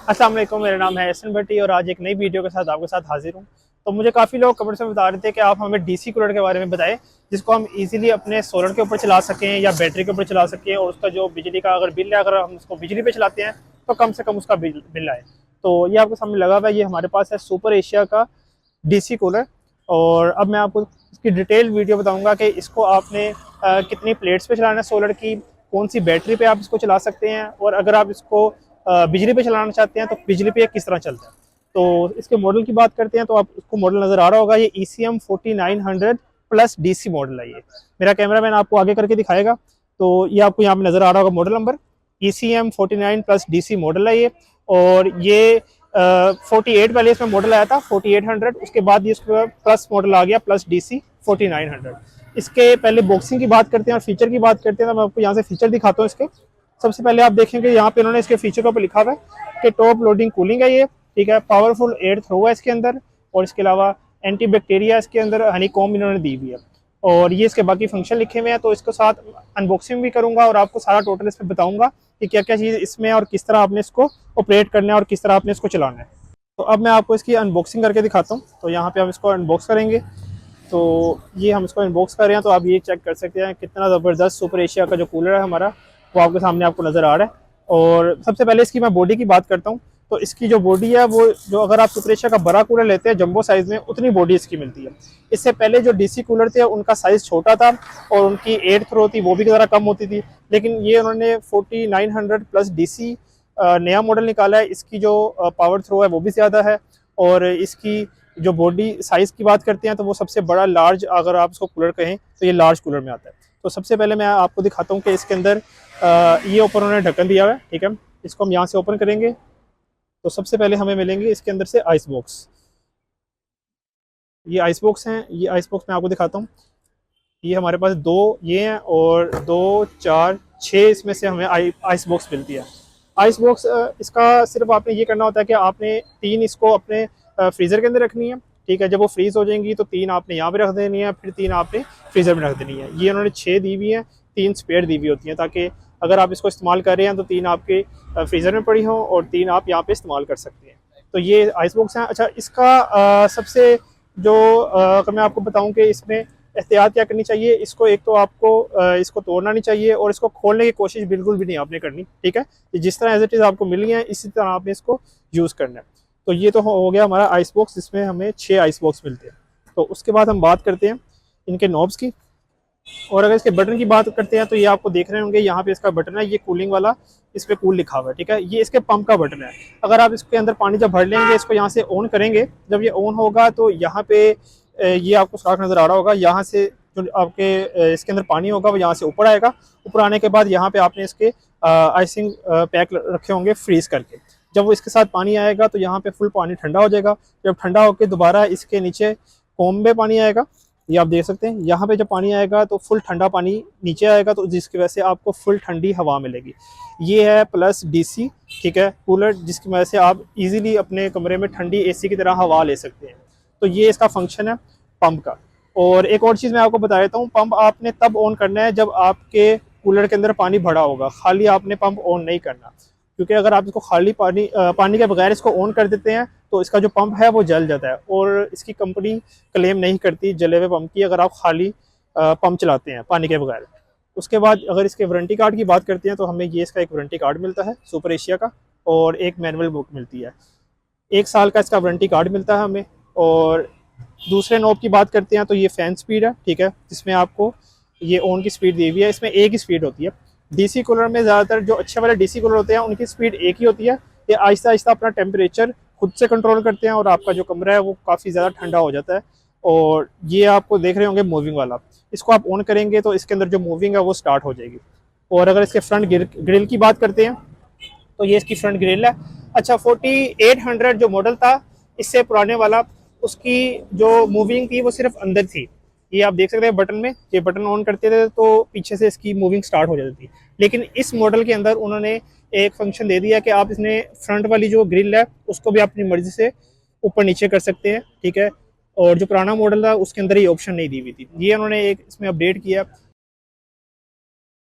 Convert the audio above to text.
अस्सलाम वालेकुम, मेरा नाम है एहसन भट्टी और आज एक नई वीडियो के साथ आपके साथ हाजिर हूँ। तो मुझे काफ़ी लोग कमेंट्स में बता रहे थे कि आप हमें डीसी कूलर के बारे में बताएं जिसको हम इजीली अपने सोलर के ऊपर चला सकें या बैटरी के ऊपर चला सकें, और उसका जो बिजली का अगर बिल है, अगर हम उसको बिजली पे चलाते हैं तो कम से कम उसका बिल आए। तो ये आपके सामने लगा हुआ है, ये हमारे पास है सुपर एशिया का डीसी कूलर। और अब मैं आपको इसकी डिटेल वीडियो बताऊंगा कि इसको आपने कितनी प्लेट्स पे चलाना है सोलर की, कौन सी बैटरी पे आप इसको चला सकते हैं, और अगर आप इसको बिजली पे चलाना चाहते हैं तो बिजली पे किस तरह चलता है। तो इसके मॉडल की बात करते हैं तो आपको मॉडल नज़र आ रहा होगा, ये ECM 4900 प्लस DC मॉडल है। ये मेरा कैमरा मैन आपको आगे करके दिखाएगा। तो ये आपको यहाँ पे नज़र आ रहा होगा model number ECM 49 plus DC model है ये। और ये 48 पहले इसमें मॉडल आया था 4800, उसके बाद ये इसका प्लस मॉडल आ गया प्लस DC 4900। इसके पहले बॉक्सिंग की बात करते हैं और फीचर की बात करते हैं। तो मैं आपको यहाँ से फीचर दिखाता हूँ इसके। सबसे पहले आप देखेंगे यहाँ पे इन्होंने इसके फीचर के ऊपर लिखा हुआ है कि टॉप लोडिंग कूलिंग है ये, ठीक है। पावरफुल एयर थ्रो है इसके अंदर, और इसके अलावा एंटी बैक्टीरिया इसके अंदर हनी कॉम इन्होंने दी हुई है। और ये इसके बाकी फंक्शन लिखे हुए हैं। तो इसके साथ अनबॉक्सिंग भी करूंगा और आपको सारा टोटल इस पर बताऊंगा कि क्या क्या चीज़ इसमें और किस तरह आपने इसको ऑपरेट करना है और किस तरह आपने इसको चलाना है। तो अब मैं आपको इसकी अनबॉक्सिंग करके दिखाता हूँ। तो यहाँ पे हम इसको अनबॉक्स करेंगे। तो ये हम इसको अनबॉक्स कर रहे हैं, तो आप ये चेक कर सकते हैं कितना ज़बरदस्त सुपर एशिया का जो कूलर है हमारा, वो आपके सामने आपको नज़र आ रहा है। और सबसे पहले इसकी मैं बॉडी की बात करता हूँ। तो इसकी जो बॉडी है वो, जो अगर आप सुपर एशिया का बड़ा कूलर लेते हैं जंबो साइज़ में, उतनी बॉडी इसकी मिलती है। इससे पहले जो DC कूलर थे उनका साइज़ छोटा था और उनकी एयर थ्रो थी वो भी ज़रा कम होती थी। लेकिन ये उन्होंने 4900 प्लस DC नया मॉडल निकाला है। इसकी जो पावर थ्रो है वो भी ज़्यादा है, और इसकी जो बॉडी साइज़ की बात करते हैं तो वो सबसे बड़ा लार्ज, अगर आप इसको कूलर कहें तो ये लार्ज कूलर में आता है। तो सबसे पहले मैं आपको दिखाता हूँ कि इसके अंदर ये ऊपर उन्होंने ढक्कन दिया हुआ है, ठीक है। इसको हम यहाँ से ओपन करेंगे तो सबसे पहले हमें मिलेंगे इसके अंदर से आइस बॉक्स। ये आइस बॉक्स हैं, ये आइस बॉक्स मैं आपको दिखाता हूँ। ये हमारे पास दो ये हैं और दो चार छः इसमें से हमें आइस बॉक्स मिलती है। आइस बॉक्स इसका सिर्फ आपने ये करना होता है कि आपने तीन इसको अपने फ्रीज़र के अंदर रखनी है, ठीक है। जब वो फ्रीज़ हो जाएंगी तो तीन आपने यहाँ पे रख देनी है, फिर तीन आपने फ्रीज़र में रख देनी है। ये उन्होंने छः दी हुई हैं, तीन स्पेयर दी हुई होती हैं, ताकि अगर आप इसको इस्तेमाल कर रहे हैं तो तीन आपके फ्रीज़र में पड़ी हों और तीन आप यहाँ पे इस्तेमाल कर सकते हैं। तो ये आइस बॉक्स हैं। अच्छा, इसका सबसे जो अगर मैं आपको बताऊँ कि इसमें एहतियात क्या करनी चाहिए, इसको एक तो आपको इसको तोड़ना नहीं चाहिए और इसको खोलने की कोशिश बिल्कुल भी नहीं आपने करनी, ठीक है। जिस तरह एज इट इज़ आपको मिली है इसी तरह आपने इसको यूज़ करना है। तो ये तो हो गया हमारा आइस बॉक्स, जिसमें हमें 6 आइस बॉक्स मिलते हैं। तो उसके बाद हम बात करते हैं इनके नॉब्स की। और अगर इसके बटन की बात करते हैं तो ये आपको देख रहे होंगे यहाँ पे इसका बटन है, ये कूलिंग वाला, इस पर कूल लिखा हुआ है, ठीक है। ये इसके पंप का बटन है। अगर आप इसके अंदर पानी जब भर लेंगे, इसको यहाँ से ऑन करेंगे, जब ये ऑन होगा तो यहाँ पे ये आपको सुराख नज़र आ रहा होगा। यहाँ से जो आपके इसके अंदर पानी होगा वो यहाँ से ऊपर आएगा। ऊपर आने के बाद यहाँ पे आपने इसके आइसिंग पैक रखे होंगे फ्रीज करके। जब वो इसके साथ पानी आएगा तो यहाँ पे फुल पानी ठंडा हो जाएगा। जब ठंडा होकर दोबारा इसके नीचे कोम में पानी आएगा, ये आप देख सकते हैं। यहाँ पे जब पानी आएगा तो फुल ठंडा पानी नीचे आएगा, तो जिसकी वजह से आपको फुल ठंडी हवा मिलेगी। ये है प्लस DC, ठीक है, कूलर, जिसकी वजह से आप इजीली अपने कमरे में ठंडी AC की तरह हवा ले सकते हैं। तो ये इसका फंक्शन है पंप का। और एक और चीज़ मैं आपको बता देता हूँ, पंप आपने तब ऑन करना है जब आपके कूलर के अंदर पानी भरा होगा, खाली आपने पंप ऑन नहीं करना। क्योंकि अगर आप इसको खाली पानी के बगैर इसको ऑन कर देते हैं तो इसका जो पंप है वो जल जाता है, और इसकी कंपनी क्लेम नहीं करती जले हुए पंप की अगर आप खाली पंप चलाते हैं पानी के बगैर। उसके बाद अगर इसके वारंटी कार्ड की बात करते हैं तो हमें ये इसका एक वारंटी कार्ड मिलता है सुपर एशिया का, और एक मैनुअल बुक मिलती है। 1 साल का इसका वारंटी कार्ड मिलता है हमें। और दूसरे नॉब की बात करते हैं तो ये फ़ैन स्पीड है, ठीक है, जिसमें आपको ये ऑन की स्पीड दी हुई है। इसमें एक ही स्पीड होती है। DC कूलर में ज़्यादातर जो अच्छे वाले DC कूलर होते हैं उनकी स्पीड एक ही होती है। ये आहिस्ता आहिस्ता अपना टेम्परेचर खुद से कंट्रोल करते हैं और आपका जो कमरा है वो काफ़ी ज़्यादा ठंडा हो जाता है। और ये आपको देख रहे होंगे मूविंग वाला, इसको आप ऑन करेंगे तो इसके अंदर जो मूविंग है वो स्टार्ट हो जाएगी। और अगर इसके फ्रंट ग्रिल की बात करते हैं तो ये इसकी फ्रंट ग्रिल है। अच्छा, 4800 जो मॉडल था इससे पुराने वाला, उसकी जो मूविंग थी वो सिर्फ अंदर थी। ये आप देख सकते हैं बटन में, ये बटन ऑन करते थे तो पीछे से इसकी मूविंग स्टार्ट हो जाती थी। लेकिन इस मॉडल के अंदर उन्होंने एक फंक्शन दे दिया कि आप इसने फ्रंट वाली जो ग्रिल है उसको भी अपनी मर्जी से ऊपर नीचे कर सकते हैं, ठीक है। और जो पुराना मॉडल था उसके अंदर ये ऑप्शन नहीं दी हुई थी, ये उन्होंने एक इसमें अपडेट किया।